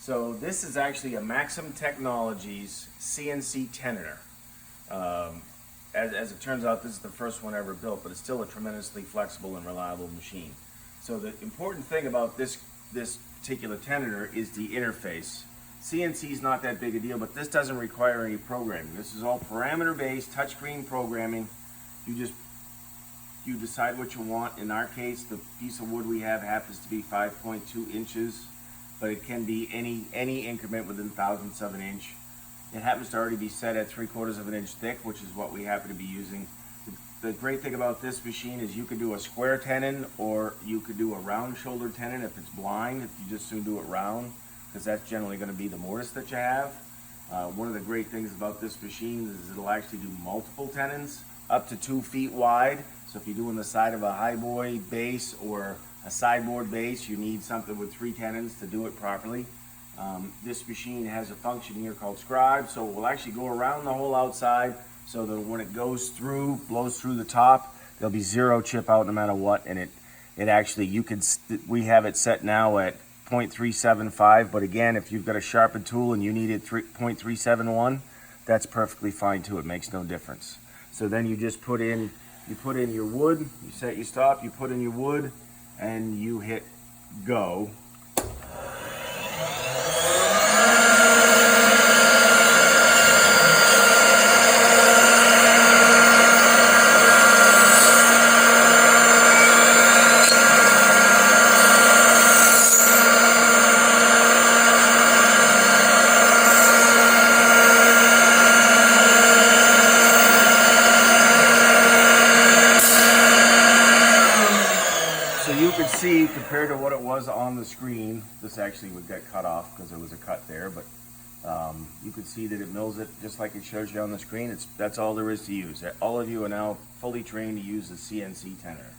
So this is actually a Maxym Technologies CNC Tenoner. As it turns out, this is the first one ever built, but it's still a tremendously flexible and reliable machine. So the important thing about this particular Tenoner is the interface. CNC is not that big a deal, but this doesn't require any programming. This is all parameter-based, touchscreen programming. You decide what you want. In our case, the piece of wood we have happens to be 5.2 inches, but it can be any increment within thousandths of an inch. It happens to already be set at 3/4 of an inch thick, which is what we happen to be using. The great thing about this machine is you could do a square tenon, or you could do a round shoulder tenon if it's blind. If you just soon do it round, because that's generally going to be the mortise that you have. One of the great things about this machine is it'll actually do multiple tenons up to 2 feet wide. So if you're doing the side of a highboy base or a sideboard base, you need something with 3 tenons to do it properly. This machine has a function here called scribe, so it will actually go around the whole outside, so that when it goes through, blows through the top, there'll be 0 chip out no matter what. And it actually, we have it set now at 0.375, but again, if you've got a sharpened tool and you need it 0.371, that's perfectly fine too. It makes no difference. So then you just put in your wood, you set your stop, you put in your wood, and you hit go. So you can see, compared to what it was on the screen, this actually would get cut off because there was a cut there, but you can see that it mills it just like it shows you on the screen. That's all there is to use. All of you are now fully trained to use the CNC Tenoner.